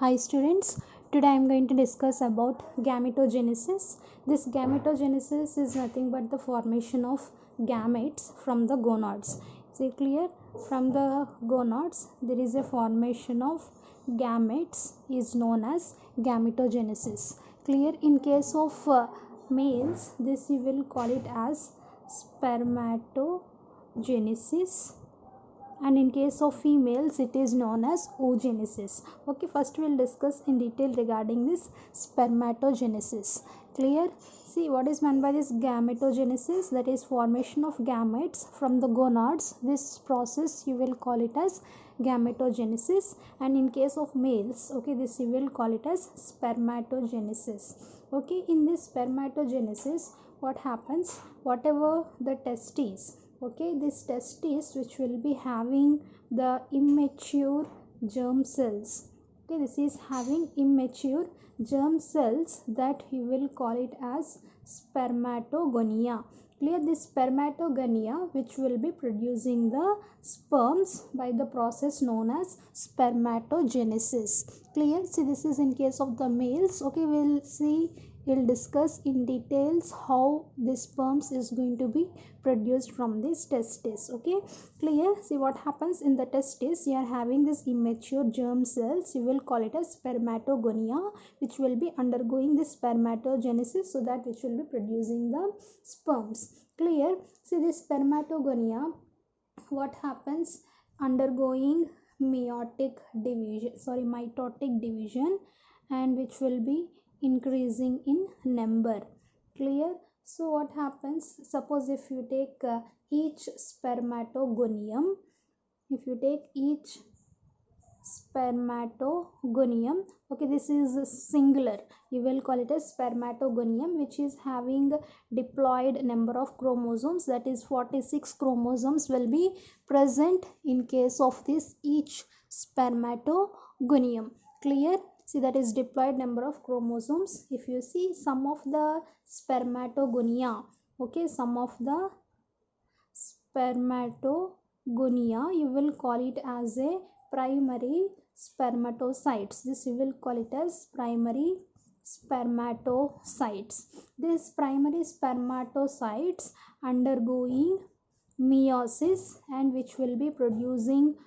Hi students, today I am going to discuss about gametogenesis. This gametogenesis is nothing but the formation of gametes from the gonads. Is it clear? From the gonads there is a formation of gametes is known as gametogenesis. Clear? In case of males, this you will call it as spermatogenesis, and in case of females it is known as oogenesis. Okay, first we'll discuss in detail regarding this spermatogenesis. Clear? See what is meant by this gametogenesis, that is formation of gametes from the gonads. This process you will call it as gametogenesis, and in case of males, okay, this you will call it as spermatogenesis. Okay, in this spermatogenesis what happens, whatever the testes, okay, this testis which will be having the immature germ cells, okay, this is having immature germ cells, that you will call it as spermatogonia. Clear? This spermatogonia which will be producing the sperms by the process known as spermatogenesis. Clear? See, this is in case of the males. Okay, we'll discuss in details how this sperms is going to be produced from this testis. Okay, clear? See what happens in the testis, you are having this immature germ cells, you will call it as spermatogonia, which will be undergoing this spermatogenesis, so that which will be producing the sperms. Clear? See, this spermatogonia, what happens, undergoing mitotic division, and which will be increasing in number. Clear? So what happens, suppose if you take each spermatogonium, if you take each spermatogonium, okay, this is singular, you will call it as spermatogonium, which is having diploid number of chromosomes, that is 46 chromosomes will be present in case of this each spermatogonium. Clear? See, that is diploid number of chromosomes. If you see some of the spermatogonia, okay, some of the spermatogonia, you will call it as a primary spermatocytes. This you will call it as primary spermatocytes. These primary spermatocytes undergoing meiosis, and which will be producing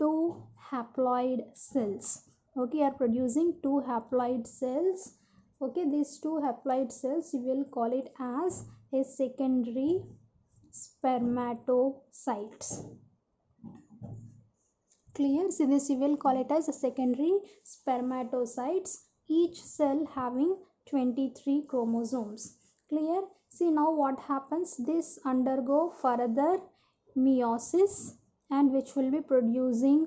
two haploid cells. Okay, are producing two haploid cells. Okay, these two haploid cells you will call it as a secondary spermatocytes. Clear? See, this you will call it as a secondary spermatocytes, each cell having 23 chromosomes. Clear? See, now what happens, this undergo further meiosis, and which will be producing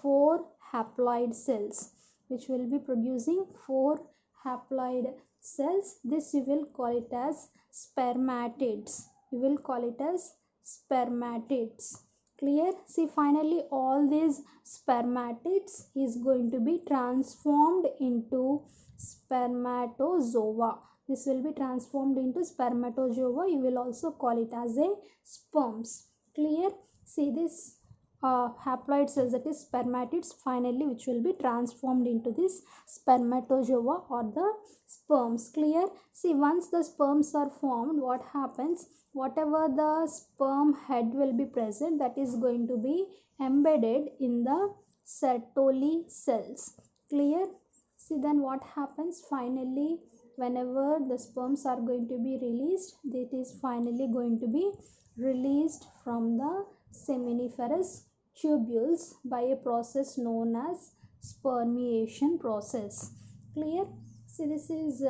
4 haploid cells, which will be producing 4 haploid cells. This you will call it as spermatids. You will call it as spermatids. Clear? See, finally all these spermatids is going to be transformed into spermatozoa. This will be transformed into spermatozoa. You will also call it as a sperms. Clear? See, this haploid cells, that is spermatids, finally which will be transformed into this spermatozoa or the sperms. Clear? See, once the sperms are formed, what happens, whatever the sperm head will be present, that is going to be embedded in the Sertoli cells. Clear? See, then what happens, finally whenever the sperms are going to be released, it is finally going to be released from the seminiferous tubules by a process known as spermiation process. Clear? See, this is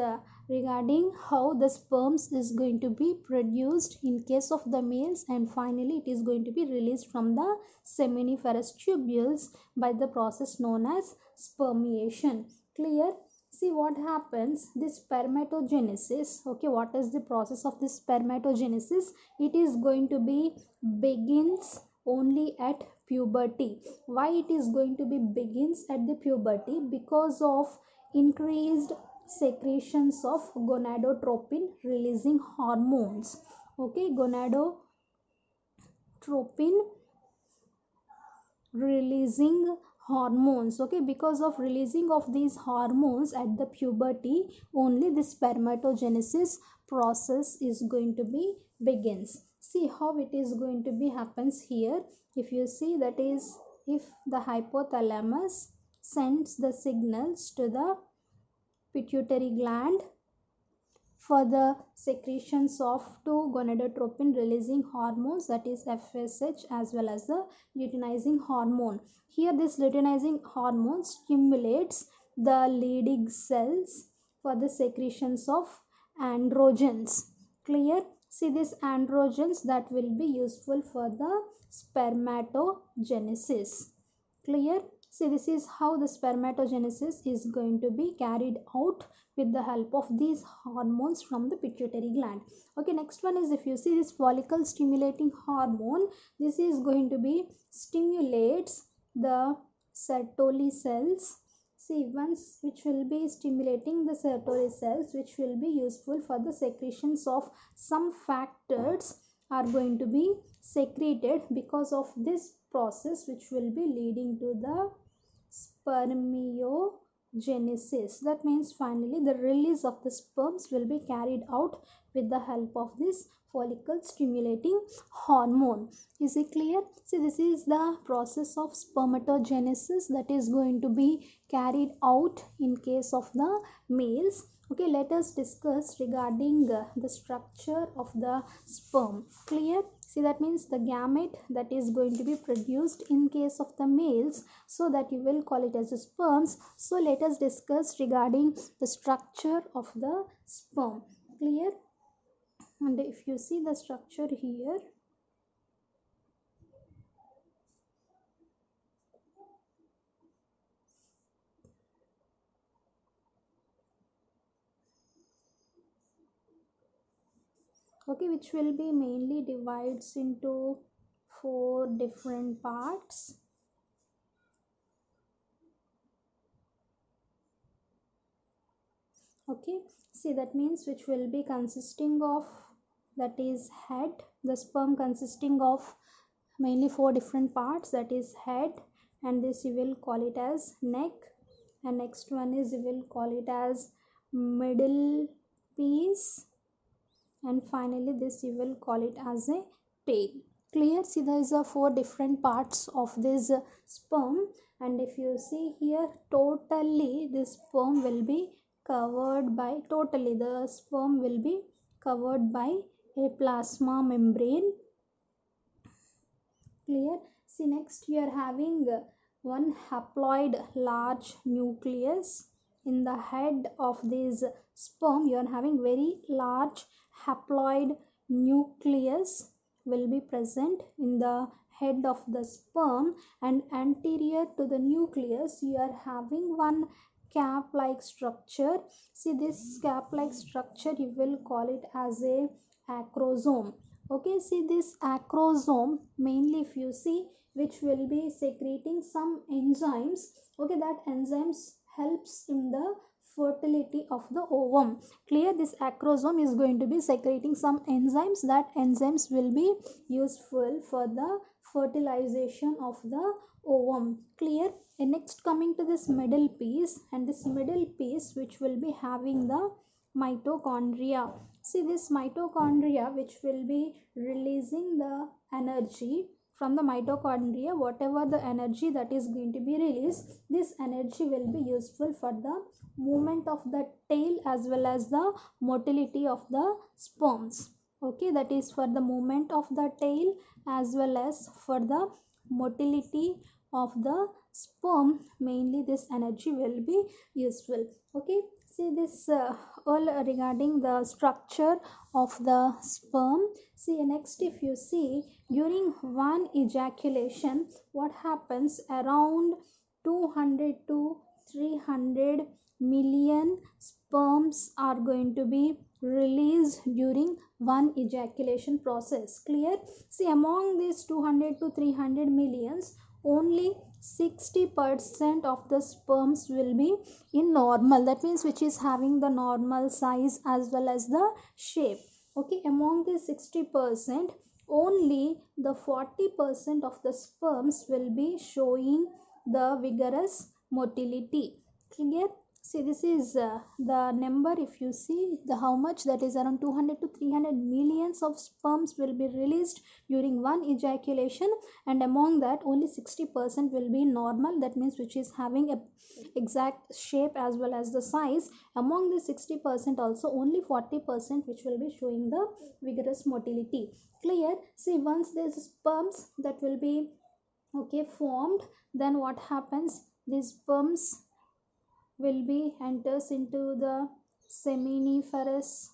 regarding how the sperms is going to be produced in case of the males, and finally it is going to be released from the seminiferous tubules by the process known as spermiation. Clear? See what happens, this spermatogenesis, okay, what is the process of this spermatogenesis, it is going to be begins only at puberty. Why it is going to be begins at the puberty? Because of increased secretions of gonadotropin releasing hormones. Okay, gonadotropin releasing hormones. Okay, because of releasing of these hormones at the puberty, only the spermatogenesis process is going to be begins. See how it is going to be happens here. If you see, that is, if the hypothalamus sends the signals to the pituitary gland for the secretions of two gonadotropin releasing hormones, that is FSH, as well as the luteinizing hormone. Here this luteinizing hormone stimulates the Leydig cells for the secretions of androgens. Clear? See, these androgens that will be useful for the spermatogenesis. Clear? See, this is how the spermatogenesis is going to be carried out with the help of these hormones from the pituitary gland. Okay, next one is, if you see this follicle stimulating hormone, this is going to be stimulates the Sertoli cells. See, once which will be stimulating the Sertoli cells, which will be useful for the secretions of some factors are going to be secreted because of this process, which will be leading to the spermiogenesis. That means finally the release of the sperms will be carried out with the help of this follicle stimulating hormone. Is it clear? See, this is the process of spermatogenesis that is going to be carried out in case of the males. Okay, let us discuss regarding the structure of the sperm. Clear? See, that means the gamete that is going to be produced in case of the males, so that you will call it as a sperms. So let us discuss regarding the structure of the sperm. Clear? And if you see the structure here, okay, which will be mainly divides into 4 different parts. Okay, see, that means which will be consisting of, that is head, the sperm consisting of mainly 4 different parts, that is head, and this you will call it as neck, and next one is you will call it as middle piece, and finally this you will call it as a tail. Clear? See, there is a 4 different parts of this sperm, and if you see here, totally this sperm will be covered by, totally the sperm will be covered by a plasma membrane. Clear? See, next you are having one haploid large nucleus. In the head of this sperm, you are having very large haploid nucleus will be present in the head of the sperm, and anterior to the nucleus you are having one cap like structure. See, this cap like structure you will call it as a acrosome. Okay, see, this acrosome mainly, if you see, which will be secreting some enzymes. Okay, that enzymes helps in the fertility of the ovum. Clear? This acrosome is going to be secreting some enzymes, that enzymes will be useful for the fertilization of the ovum. Clear? And next, coming to this middle piece, and this middle piece which will be having the mitochondria. See, this mitochondria which will be releasing the energy from the mitochondria, whatever the energy that is going to be released, this energy will be useful for the movement of the tail as well as the motility of the sperms. Okay, that is for the movement of the tail as well as for the motility of the sperm, mainly this energy will be useful. Okay, see, this all regarding the structure of the sperm. See, next, if you see, during one ejaculation, what happens, around 200 to 300 million sperms are going to be released during one ejaculation process. Clear? See, among these 200 to 300 millions, only 60% of the sperms will be in normal, that means which is having the normal size as well as the shape. Okay, among the 60%, only the 40% of the sperms will be showing the vigorous motility. Clear? See, this is the number. If you see the how much, that is around 200 to 300 millions of sperms will be released during one ejaculation, and among that only 60% will be normal, that means which is having a exact shape as well as the size. Among the 60% also only 40% which will be showing the vigorous motility. Clear? See, once these sperms that will be formed, then what happens, these sperms will be enters into the seminiferous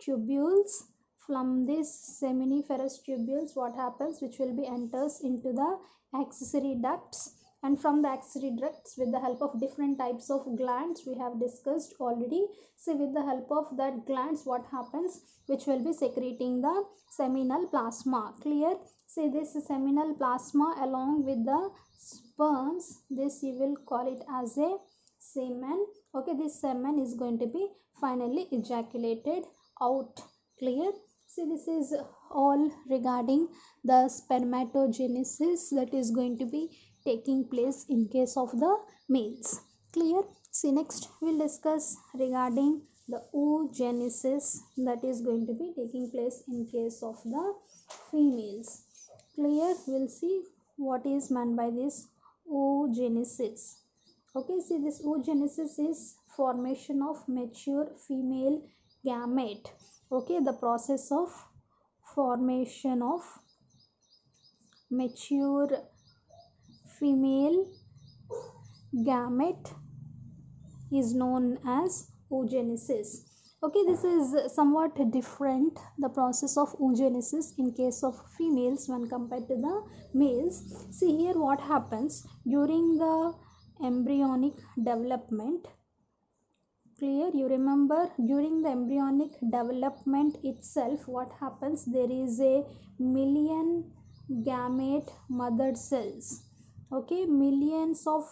tubules. From these seminiferous tubules, what happens, which will be enters into the accessory ducts, and from the accessory ducts, with the help of different types of glands we have discussed already. So with the help of that glands, what happens, which will be secreting the seminal plasma. Clear? See, this seminal plasma along with the sperms, this you will call it as a semen. Okay, this semen is going to be finally ejaculated out. Clear? See, this is all regarding the spermatogenesis that is going to be taking place in case of the males. Clear? See, next we'll discuss regarding the oogenesis that is going to be taking place in case of the females. Clear? We'll see what is meant by this oogenesis. Okay, see, this oogenesis is formation of mature female gamete. Okay, the process of formation of mature female gamete is known as oogenesis. Okay, this is somewhat different, the process of oogenesis in case of females when compared to the males. See here what happens during the embryonic development. Clear? You remember during the embryonic development itself, what happens, there is a million gamete mothered cells. Okay, millions of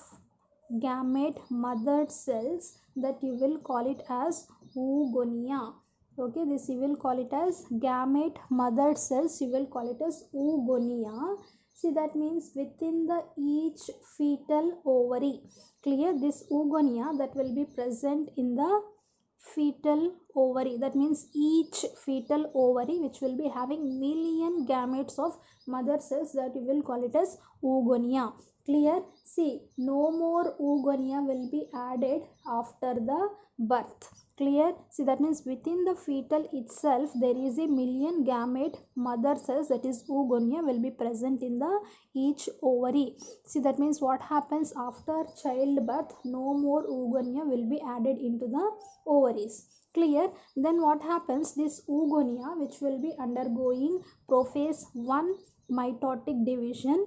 gamete mothered cells, that you will call it as oogonia. Okay, this you will call it as gamete mothered cells, you will call it as oogonia. See, that means within the each fetal ovary. Clear? This oogonia that will be present in the fetal ovary, that means each fetal ovary which will be having million gametes of mother cells, that you will call it as oogonia. Clear? See, no more oogonia will be added after the birth. Clear? See, that means within the fetal itself there is a million gamete mother cells, that is oogonia, will be present in the each ovary. See, that means what happens after childbirth, no more oogonia will be added into the ovaries. Clear? Then what happens, this oogonia which will be undergoing prophase 1 mitotic division.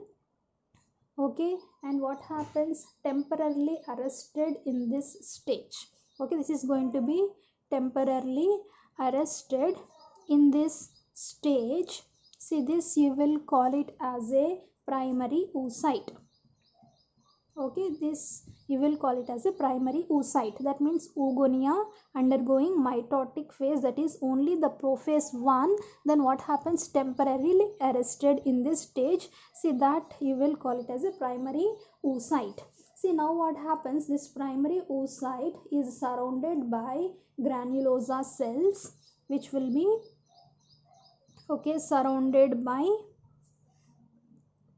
Okay, and what happens, temporarily arrested in this stage. Okay, this is going to be temporarily arrested in this stage. See, this you will call it as a primary oocyte. Okay, this you will call it as a primary oocyte. That means oogonia undergoing mitotic phase, that is only the prophase 1. Then what happens, temporarily arrested in this stage. See, that you will call it as a primary oocyte. See, now what happens, this primary oocyte is surrounded by granulosa cells, which will be surrounded by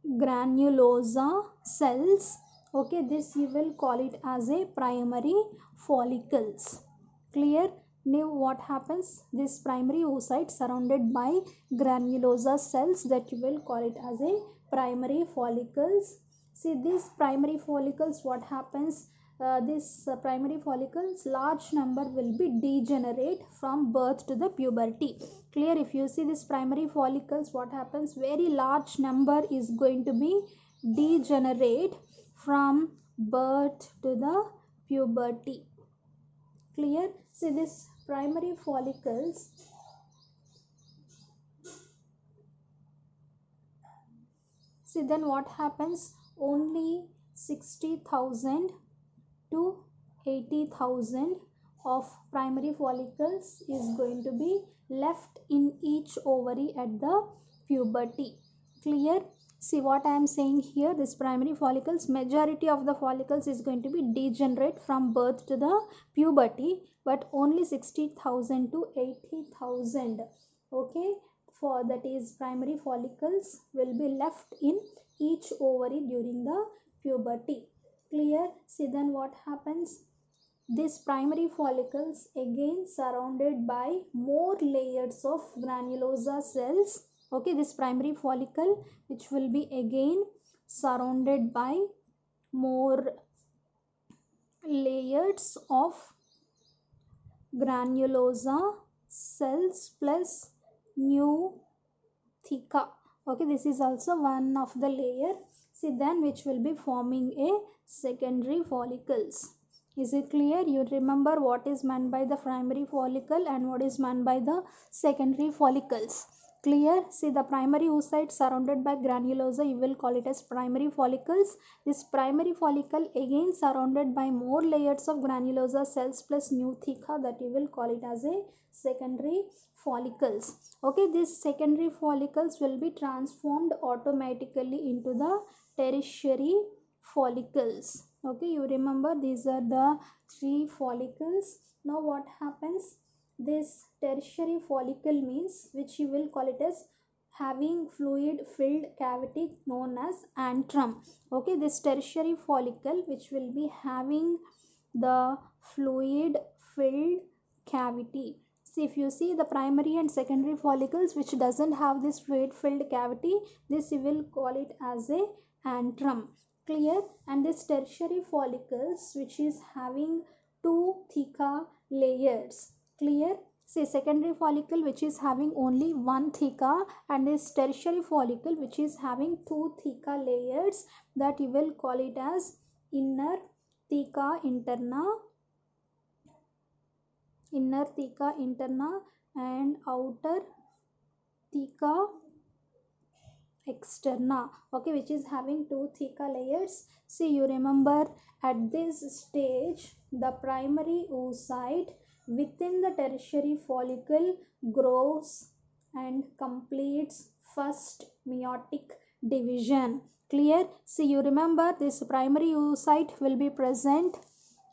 granulosa cells. Okay, this you will call it as a primary follicles. Clear? Now what happens, this primary oocyte surrounded by granulosa cells, that you will call it as a primary follicles. See, these primary follicles, what happens, primary follicles, large number will be degenerate from birth to the puberty. Clear? If you see this primary follicles, what happens, very large number is going to be degenerate from birth to the puberty. Clear? See, this primary follicles, see, then what happens, only 60,000 to 80,000 of primary follicles is going to be left in each ovary at the puberty. Clear? See what I am saying here, this primary follicles, majority of the follicles is going to be degenerate from birth to the puberty, but only 60,000 to 80,000, okay, for that is primary follicles will be left in each ovary during the puberty. Clear? See then what happens, this primary follicles again surrounded by more layers of granulosa cells. Okay, this primary follicle which will be again surrounded by more layers of granulosa cells plus new theca. Okay, this is also one of the layer. See then which will be forming a secondary follicles. Is it clear? You remember what is meant by the primary follicle and what is meant by the secondary follicles. Clear? See the primary oocyte surrounded by granulosa, you will call it as primary follicles. This primary follicle again surrounded by more layers of granulosa cells plus new theca, that you will call it as a secondary follicles. Okay, these secondary follicles will be transformed automatically into the tertiary follicles. Okay, you remember these are the three follicles. Now what happens, this tertiary follicle means, which you will call it as having fluid filled cavity known as antrum. Okay, this tertiary follicle which will be having the fluid filled cavity. See, if you see the primary and secondary follicles which doesn't have this fluid filled cavity, this you will call it as a antrum. Clear? And this tertiary follicles which is having two theca layers. Clear? Say secondary follicle which is having only one theca, and this tertiary follicle which is having two theca layers, that you will call it as inner theca interna and outer theca externa. Okay, which is having two theca layers. See, you remember at this stage the primary oocyte within the tertiary follicle grows and completes first meiotic division. Clear? See, you remember this primary oocyte will be present,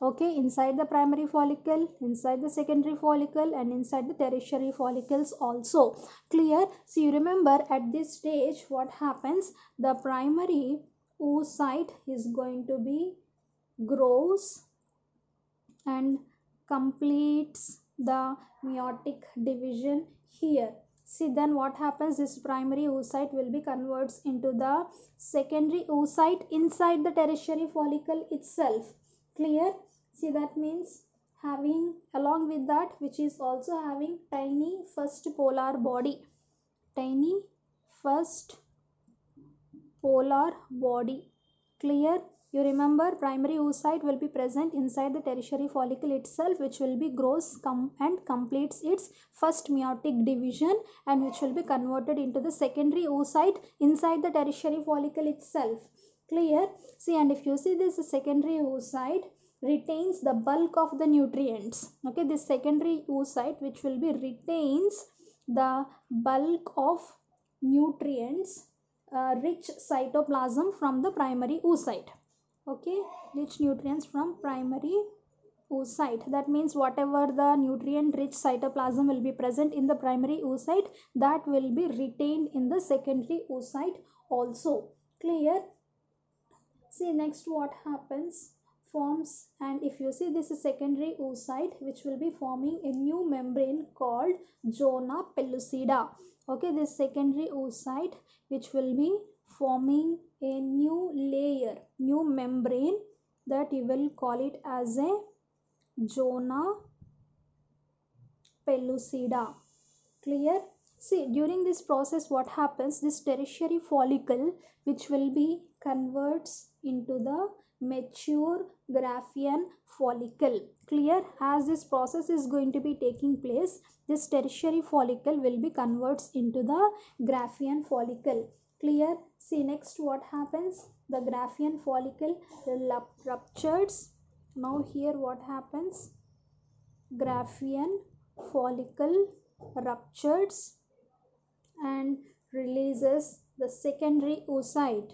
okay, inside the primary follicle, inside the secondary follicle, and inside the tertiary follicles also. Clear? So you remember at this stage what happens, the primary oocyte is going to be grows and completes the meiotic division here. See then what happens, this primary oocyte will be converts into the secondary oocyte inside the tertiary follicle itself. Clear? See, that means having along with that which is also having tiny first polar body. Tiny first polar body. Clear? You remember primary oocyte will be present inside the tertiary follicle itself, which will be grows and completes its first meiotic division, and which will be converted into the secondary oocyte inside the tertiary follicle itself. Clear? See, and if you see this secondary oocyte retains the bulk of the nutrients. Okay, this secondary oocyte which will be retains the bulk of nutrients, rich cytoplasm from the primary oocyte. Okay, rich nutrients from primary oocyte. That means whatever the nutrient rich cytoplasm will be present in the primary oocyte, that will be retained in the secondary oocyte also. Clear? See, next what happens, forms, and if you see this is secondary oocyte which will be forming a new membrane called zona pellucida. Okay, this secondary oocyte which will be forming a new layer, new membrane, that you will call it as a zona pellucida. Clear? See, during this process what happens, this tertiary follicle which will be converts into the mature Graafian follicle. Clear? As this process is going to be taking place, this tertiary follicle will be converts into the Graafian follicle. Clear? See, next what happens, the Graafian follicle ruptures. Now here what happens, Graafian follicle ruptures and releases the secondary oocyte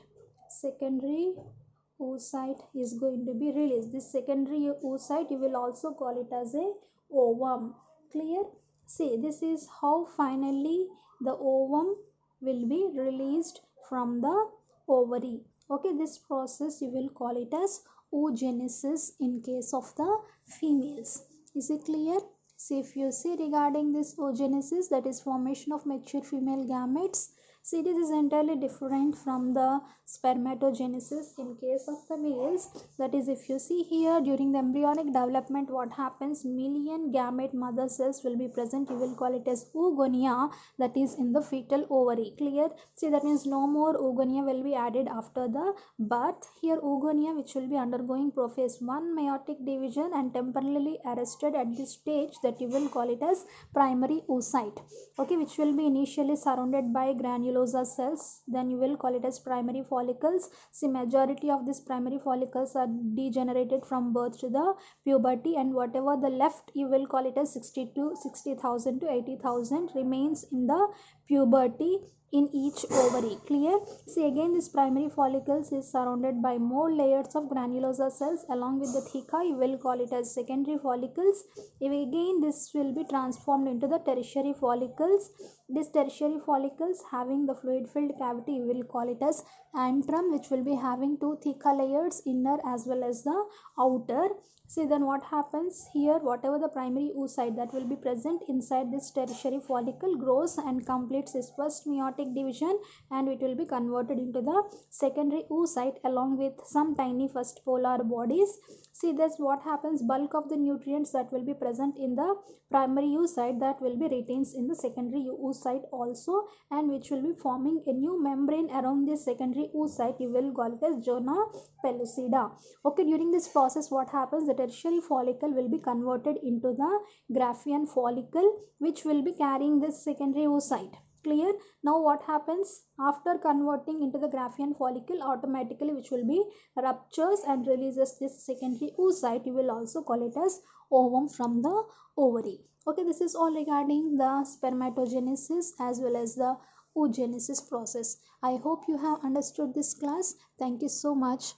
is going to be released. This secondary oocyte, you will also call it as a ovum. Clear? See, this is how finally the ovum will be released from the ovary. Okay, this process you will call it as oogenesis in case of the females. Is it clear? See, if you see regarding this oogenesis, that is formation of mature female gametes. See, this is entirely different from the spermatogenesis in case of the males. That is, if you see here during the embryonic development, what happens, million gamete mother cells will be present. You will call it as oogonia, that is in the fetal ovary. Clear? See, that means no more oogonia will be added after the birth. Here oogonia, which will be undergoing prophase 1 meiotic division and temporarily arrested at this stage, that you will call it as primary oocyte. Okay, which will be initially surrounded by granulosa cells, then you will call it as primary follicles. See, majority of these primary follicles are degenerated from birth to the puberty, and whatever the left, you will call it as 60,000 to 80,000 remains in the puberty in each ovary. Clear? See, again this primary follicles is surrounded by more layers of granulosa cells along with the theca. You will call it as secondary follicles. If again this will be transformed into the tertiary follicles. This tertiary follicles having the fluid filled cavity, you will call it as antrum, which will be having two theca layers, inner as well as the outer. See, then what happens here, whatever the primary oocyte that will be present inside this tertiary follicle grows and completes its first meiotic division, and it will be converted into the secondary oocyte along with some tiny first polar bodies. See, that's what happens, bulk of the nutrients that will be present in the primary oocyte that will be retained in the secondary oocyte also, and which will be forming a new membrane around this secondary oocyte. You will call it as zona pellucida. Okay, during this process what happens, the tertiary follicle will be converted into the Graafian follicle, which will be carrying this secondary oocyte. Clear? Now what happens after converting into the Graafian follicle, automatically which will be ruptures and releases this secondary oocyte. You will also call it as ovum from the ovary. Okay, this is all regarding the spermatogenesis as well as the oogenesis process. I hope you have understood this class. Thank you so much.